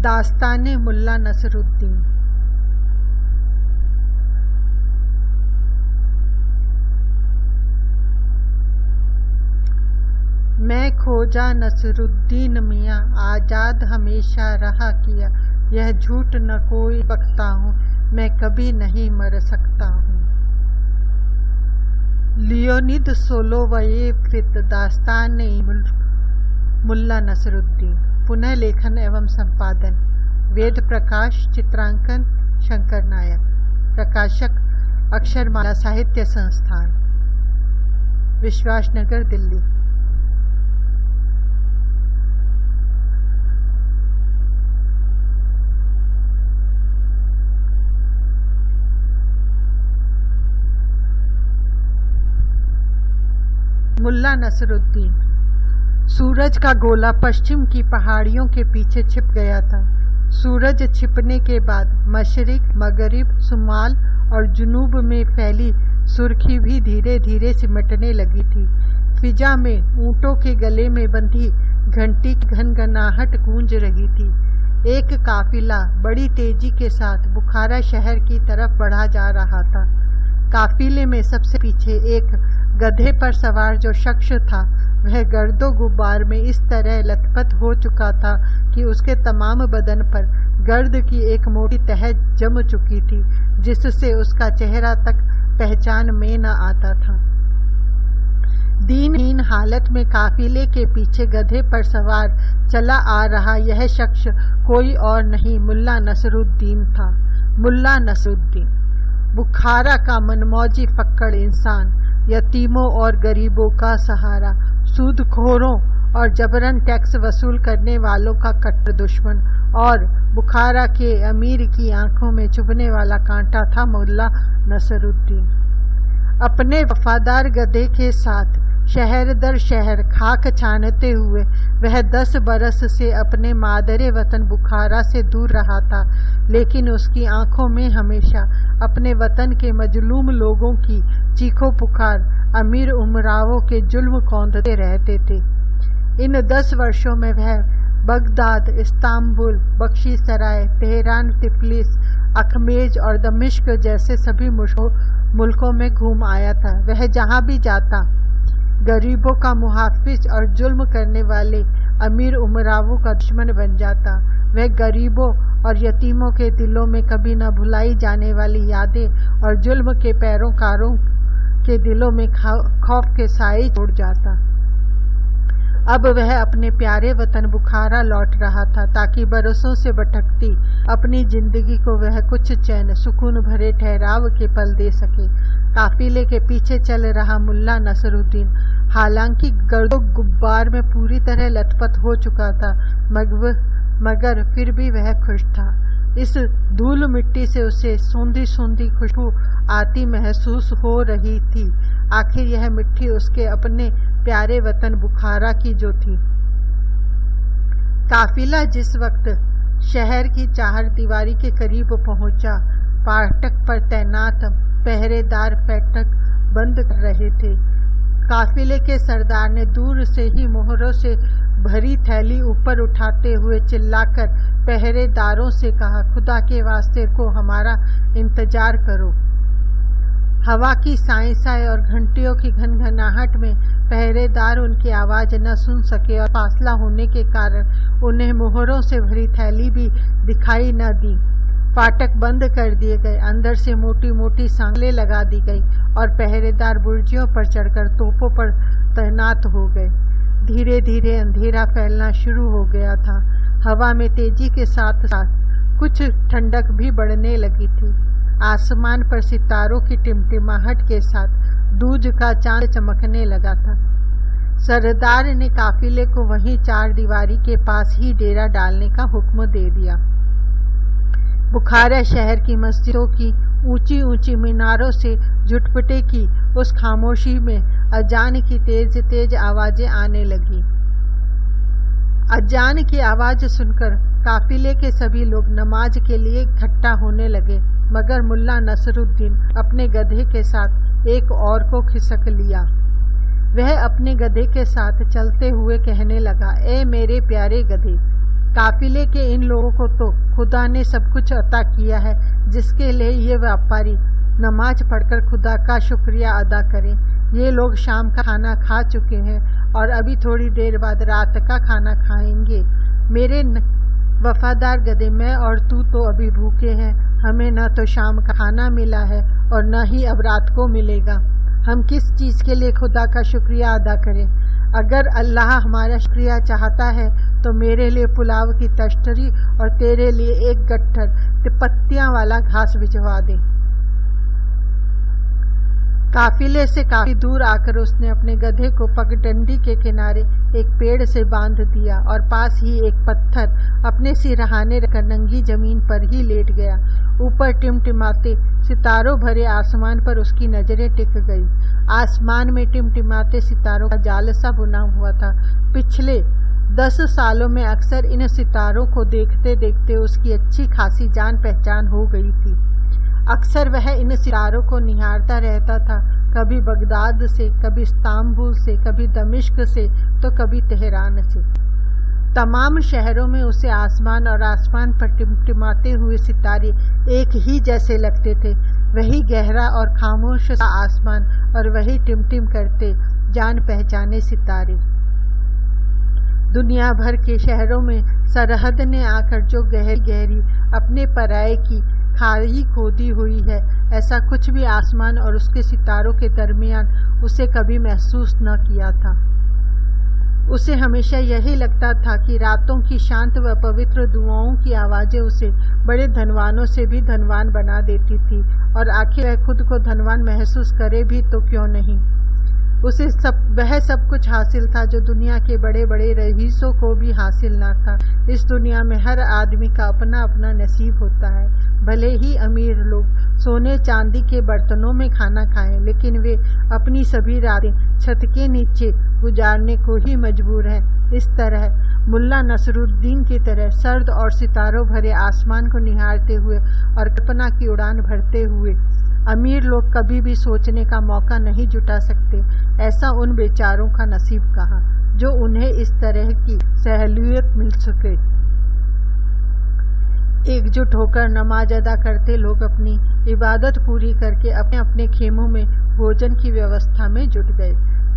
दास्ताने मुल्ला नसरुद्दीन। मैं खोजा नसरुद्दीन मियाँ, आज़ाद हमेशा रहा किया। यह झूठ न कोई बकता हूँ, मैं कभी नहीं मर सकता हूँ। लियोनिद सोलोवयेव कृत दास्ताने मुल्ला नसरुद्दीन। पुनः लेखन एवं संपादन वेद प्रकाश, चित्रांकन शंकर नायक। प्रकाशक अक्षरमाला साहित्य संस्थान, विश्वासनगर, दिल्ली। मुल्ला नसरुद्दीन। सूरज का गोला पश्चिम की पहाड़ियों के पीछे छिप गया था। सूरज छिपने के बाद मशरिक, मगरिब, शुमाल और जुनूब में फैली सुर्खी भी धीरे धीरे सिमटने लगी थी। फिजा में ऊंटों के गले में बंधी घंटी की घनघनाहट गूंज रही थी। एक काफिला बड़ी तेजी के साथ बुखारा शहर की तरफ बढ़ा जा रहा था। काफिले में सबसे पीछे एक गधे पर सवार जो शख्स था, वह गर्दो गुब्बार में इस तरह लथपथ हो चुका था कि उसके तमाम बदन पर गर्द की एक मोटी तह जम चुकी थी, जिससे उसका चेहरा तक पहचान में न आता था। दीनहीन हालत में काफिले के पीछे गधे पर सवार चला आ रहा यह शख्स कोई और नहीं, मुल्ला नसरुद्दीन था। मुल्ला नसरुद्दीन बुखारा का मनमौजी फक्कड़ इंसान, यतीमों और गरीबों का सहारा, सूदखोरों और जबरन टैक्स वसूल करने वालों का कट्टर दुश्मन और बुखारा के अमीर की आंखों में चुभने वाला कांटा था मुल्ला नसरुद्दीन। अपने वफादार गधे के साथ शहर दर शहर खाक छानते हुए वह 10 बरस से अपने मादरे वतन बुखारा से दूर रहा था, लेकिन उसकी आंखों में हमेशा अपने वतन के मजलूम लोगों की चीखों पुकार, अमीर उमरावों के जुल्म कौंधते रहते थे। इन 10 वर्षों में वह बगदाद, इस्तांबुल, बख्शीसराय, तेहरान, तिफलिस, अखमेज और दमिश्क जैसे सभी मुल्कों में घूम आया था। वह जहाँ भी जाता गरीबों का मुहाफिज और जुल्म करने वाले अमीर उमरावों का दुश्मन बन जाता। वह गरीबों और यतीमों के दिलों में कभी न भुलाई जाने वाली यादें और जुल्म के पैरोकारों के दिलों में खौफ के साए छोड़ जाता। अब वह अपने प्यारे वतन बुखारा लौट रहा था, ताकि बरसों से भटकती अपनी जिंदगी को वह कुछ चैन सुकून भरे ठहराव के पल दे सके। काफिले के पीछे चल रहा मुल्ला नसरुद्दीन हालांकि गर्दो गुब्बार में पूरी तरह लथपथ हो चुका था, मगर फिर भी वह खुश था। इस धूल मिट्टी से उसे सूंधी सूंधी खुशबू आती महसूस हो रही थी। आखिर यह मिट्टी उसके अपने प्यारे वतन बुखारा की जो थी। काफिला जिस वक्त शहर की चार दीवारी के करीब पहुंचा, फाटक पर तैनात पहरेदार फाटक बंद कर रहे थे। काफिले के सरदार ने दूर से ही मोहरों से भरी थैली ऊपर उठाते हुए चिल्लाकर पहरेदारों से कहा, खुदा के वास्ते को हमारा इंतजार करो। हवा की साए और घंटियों की घनघनाहट में पहरेदार उनकी आवाज न सुन सके और फासला होने के कारण उन्हें मोहरों से भरी थैली भी दिखाई न दी। फाटक बंद कर दिए गए, अंदर से मोटी मोटी सांगलें लगा दी गई और पहरेदार बुर्जियों पर चढ़कर तोपों पर तैनात हो गए। धीरे धीरे अंधेरा फैलना शुरू हो गया था। हवा में तेजी के साथ साथ कुछ ठंडक भी बढ़ने लगी थी। आसमान पर सितारों की टिमटिमाहट के साथ दूज का चांद चमकने लगा था। सरदार ने काफिले को वहीं चार दीवारी के पास ही डेरा डालने का हुक्म दे दिया। बुखारा शहर की मस्जिदों की ऊंची ऊंची मीनारों से झुटपटे की उस खामोशी में अजान की तेज तेज आवाजें आने लगी। अजान की आवाज सुनकर काफिले के सभी लोग नमाज के लिए इकट्ठा होने लगे, मगर मुल्ला नसरुद्दीन अपने गधे के साथ एक और को खिसक लिया। वह अपने गधे के साथ चलते हुए कहने लगा, ए मेरे प्यारे गधे, काफिले के इन लोगों को तो खुदा ने सब कुछ अता किया है, जिसके लिए ये व्यापारी नमाज पढ़कर खुदा का शुक्रिया अदा करें। ये लोग शाम का खाना खा चुके हैं और अभी थोड़ी देर बाद रात का खाना खाएंगे। मेरे वफादार गधे, मैं और तू तो अभी भूखे हैं। हमें न तो शाम का खाना मिला है और न ही अब रात को मिलेगा। हम किस चीज़ के लिए खुदा का शुक्रिया अदा करें? अगर अल्लाह हमारा शुक्रिया चाहता है तो मेरे लिए पुलाव की तश्तरी और तेरे लिए एक गट्ठर पत्तियां वाला घास भिजवा दे। काफिले से काफी दूर आकर उसने अपने गधे को पगडंडी के किनारे एक पेड़ से बांध दिया और पास ही एक पत्थर अपने सिरहाने रखकर नंगी जमीन पर ही लेट गया। ऊपर टिमटिमाते सितारों भरे आसमान पर उसकी नजरें टिक गई। आसमान में टिमटिमाते सितारों का जाल सा बुना हुआ था। पिछले 10 सालों में अक्सर इन सितारों को देखते देखते उसकी अच्छी खासी जान पहचान हो गई थी। अक्सर वह इन सितारों को निहारता रहता था, कभी बगदाद से, कभी इस्तांबुल से, कभी दमिश्क से, तो कभी तेहरान से। तमाम शहरों में उसे आसमान और आसमान पर टिमटिमाते हुए सितारे एक ही जैसे लगते थे। वही गहरा और खामोश सा आसमान और वही टिमटिम करते जान पहचाने सितारे। दुनिया भर के शहरों में सरहद ने आकर जो गहरी गहरी अपने पराये की खाई खोदी हुई है, ऐसा कुछ भी आसमान और उसके सितारों के दरमियान उसे कभी महसूस न किया था। उसे हमेशा यही लगता था कि रातों की शांत व पवित्र दुआओं की आवाज़ें उसे बड़े धनवानों से भी धनवान बना देती थी, और आखिर वह खुद को धनवान महसूस करे भी तो क्यों नहीं। उसे वह सब कुछ हासिल था जो दुनिया के बड़े बड़े रईसों को भी हासिल ना था। इस दुनिया में हर आदमी का अपना अपना नसीब होता है। भले ही अमीर लोग सोने चांदी के बर्तनों में खाना खाएं, लेकिन वे अपनी सभी रातें छत के नीचे गुजारने को ही मजबूर हैं। इस तरह मुल्ला नसरुद्दीन की तरह सर्द और सितारों भरे आसमान को निहारते हुए और कल्पना की उड़ान भरते हुए अमीर लोग कभी भी सोचने का मौका नहीं जुटा सकते, ऐसा उन बेचारों का नसीब कहा जो उन्हें इस तरह की सहूलियत मिल सके। एकजुट होकर नमाज अदा करते लोग अपनी इबादत पूरी करके अपने अपने खेमों में भोजन की व्यवस्था में जुट गए।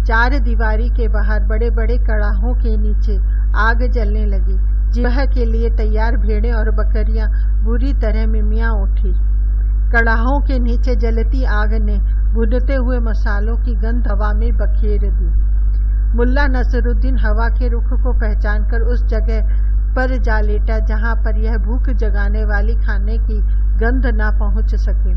4 दीवारी के बाहर बड़े बड़े कड़ाहों के नीचे आग जलने लगी। जिबह के लिए तैयार भेड़ें और बकरियां बुरी तरह मिमियां उठी। कड़ाहों के नीचे जलती आग ने भुनते हुए मसालों की गंध हवा में बखेर दी। मुल्ला नसरुद्दीन हवा के रुख को पहचानकर उस जगह पर जा लेटा जहां पर यह भूख जगाने वाली खाने की गंध ना पहुंच सके।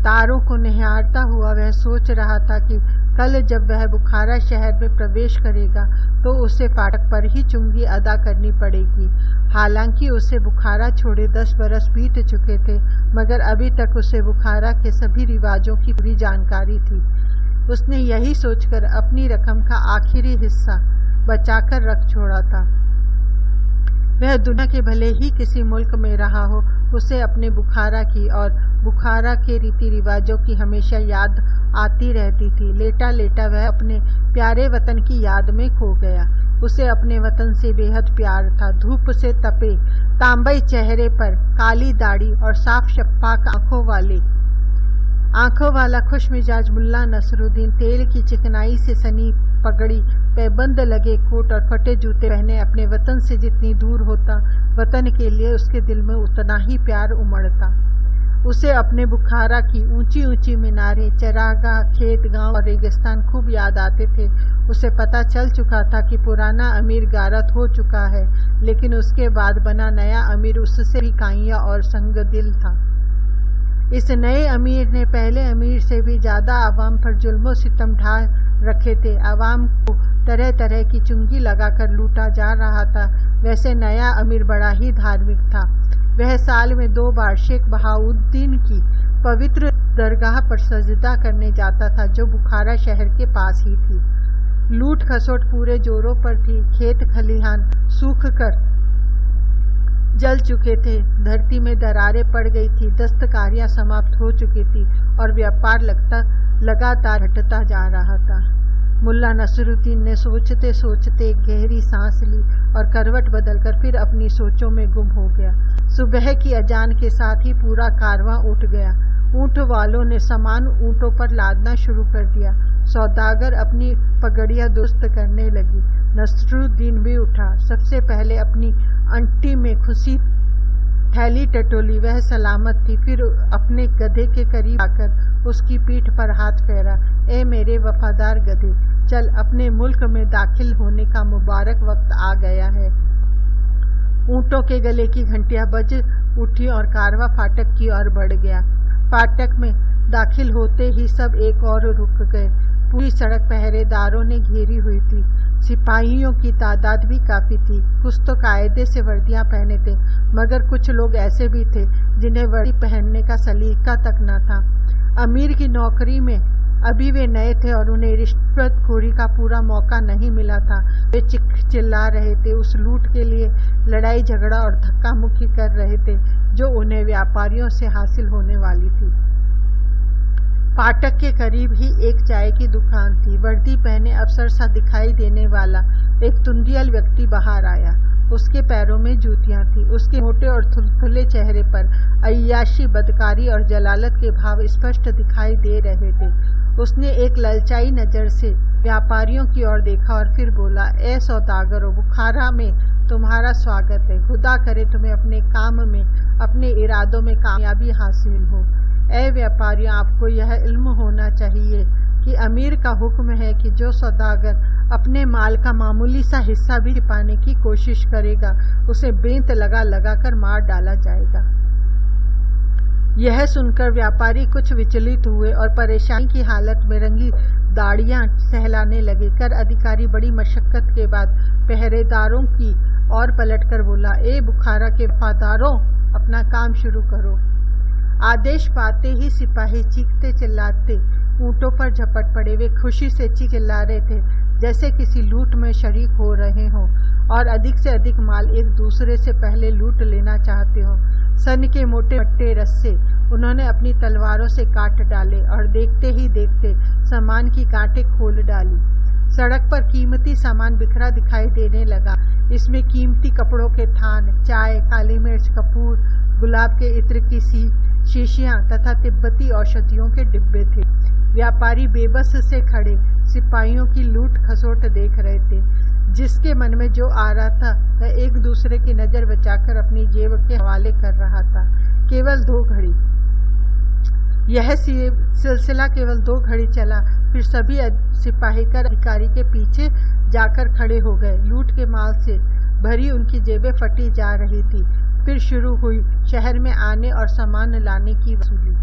तारों को निहारता हुआ वह सोच रहा था कि कल जब वह बुखारा शहर में प्रवेश करेगा तो उसे फाटक पर ही चुंगी अदा करनी पड़ेगी। हालांकि उसे बुखारा छोड़े 10 बरस बीत चुके थे, मगर अभी तक उसे बुखारा के सभी रिवाजों की पूरी जानकारी थी। उसने यही सोचकर अपनी रकम का आखिरी हिस्सा बचाकर रख छोड़ा था। वह दुनिया के भले ही किसी मुल्क में रहा हो, उसे अपने बुखारा की और बुखारा के रीति रिवाजों की हमेशा याद आती रहती थी। लेटा लेटा वह अपने प्यारे वतन की याद में खो गया। उसे अपने वतन से बेहद प्यार था। धूप से तपे तांबई चेहरे पर काली दाढ़ी और साफ शफ्फाफ आंखों वाला खुश मिजाज मुल्ला नसरुद्दीन तेल की चिकनाई से सनी पगड़ी, पैबंद लगे कोट और फटे जूते पहने अपने वतन से जितनी दूर होता, वतन के लिए उसके दिल में उतना ही प्यार उमड़ता। उसे अपने बुखारा की ऊंची ऊंची मीनारें, चरागाह, खेत, गांव और रेगिस्तान खूब याद आते थे। उसे पता चल चुका था कि पुराना अमीर गारत हो चुका है, लेकिन उसके बाद बना नया अमीर उससे भी काइया और संगदिल था। इस नए अमीर ने पहले अमीर से भी ज्यादा आवाम पर जुल्मो सितम ढा रखे थे। आवाम को तरह तरह की चुंगी लगाकर लूटा जा रहा था। वैसे नया अमीर बड़ा ही धार्मिक था। वह साल में 2 बार शेख बहाउद्दीन की पवित्र दरगाह पर सजदा करने जाता था, जो बुखारा शहर के पास ही थी। लूट खसोट पूरे जोरों पर थी। खेत खलिहान सूख कर जल चुके थे। धरती में दरारें पड़ गई थी। दस्तकारियां समाप्त हो चुकी थी और व्यापार लगातार हटता जा रहा था। मुल्ला नसरुद्दीन ने सोचते सोचते एक गहरी सांस ली और करवट बदलकर फिर अपनी सोचों में गुम हो गया। सुबह की अजान के साथ ही पूरा कारवां उठ गया। ऊँट वालों ने सामान ऊँटों पर लादना शुरू कर दिया। सौदागर अपनी पगड़ियाँ दुरुस्त करने लगी। नसरुद्दीन भी उठा। सबसे पहले अपनी अंटी में खुशी थैली टटोली, वह सलामत थी। फिर अपने गधे के करीब आकर उसकी पीठ पर हाथ फेरा। ए मेरे वफादार गधे, चल, अपने मुल्क में दाखिल होने का मुबारक वक्त आ गया है। ऊँटों के गले की घंटियां बज उठी और कारवां फाटक की ओर बढ़ गया। फाटक में दाखिल होते ही सब एक और रुक गए। पूरी सड़क पहरेदारों ने घेरी हुई थी। सिपाहियों की तादाद भी काफ़ी थी। कुछ तो कायदे से वर्दियां पहने थे, मगर कुछ लोग ऐसे भी थे जिन्हें वर्दी पहनने का सलीका तक न था। अमीर की नौकरी में अभी वे नए थे और उन्हें रिश्वतखोरी का पूरा मौका नहीं मिला था। वे चिल्ला रहे थे, उस लूट के लिए लड़ाई झगड़ा और धक्का मुक्की कर रहे थे जो उन्हें व्यापारियों से हासिल होने वाली थी। फाटक के करीब ही एक चाय की दुकान थी। वर्दी पहने अफसर सा दिखाई देने वाला एक तुंदियल व्यक्ति बाहर आया। उसके पैरों में जूतियां थीं। उसके मोटे और थुलथुले चेहरे पर अय्याशी, बदकारी और जलालत के भाव स्पष्ट दिखाई दे रहे थे। उसने एक ललचाई नज़र से व्यापारियों की ओर देखा और फिर बोला, ए सौदागरों, बुखारा में तुम्हारा स्वागत है। खुदा करे तुम्हें अपने काम में, अपने इरादों में कामयाबी हासिल हो। ए व्यापारियों, आपको यह इल्म होना चाहिए कि अमीर का हुक्म है कि जो सौदागर अपने माल का मामूली सा हिस्सा भी छिपाने की कोशिश करेगा, उसे बेंत लगा लगा कर मार डाला जाएगा। यह सुनकर व्यापारी कुछ विचलित हुए और परेशानी की हालत में रंगी दाढ़ियां सहलाने लगे। कर अधिकारी बड़ी मशक्कत के बाद पहरेदारों की ओर पलटकर बोला, ए बुखारा के वफादारों, अपना काम शुरू करो। आदेश पाते ही सिपाही चीखते चिल्लाते ऊँटों पर झपट पड़े। वे खुशी से चिल्ला रहे थे जैसे किसी लूट में शरीक हो रहे हों और अधिक से अधिक माल एक दूसरे से पहले लूट लेना चाहते हों। सन के मोटे पट्टे रस्से उन्होंने अपनी तलवारों से काट डाले और देखते ही देखते सामान की गांठें खोल डाली। सड़क पर कीमती सामान बिखरा दिखाई देने लगा। इसमें कीमती कपड़ों के थान, चाय, काली मिर्च, कपूर, गुलाब के इत्र की शीशियां तथा तिब्बती औषधियों के डिब्बे थे। व्यापारी बेबस से खड़े सिपाहियों की लूट खसोट देख रहे थे। जिसके मन में जो आ रहा था वह एक दूसरे की नज़र बचाकर अपनी जेब के हवाले कर रहा था। केवल 2 घड़ी यह सिलसिला केवल 2 घड़ी चला। फिर सभी सिपाही कर अधिकारी के पीछे जाकर खड़े हो गए। लूट के माल से भरी उनकी जेबें फटी जा रही थी। फिर शुरू हुई शहर में आने और सामान लाने की वसूली।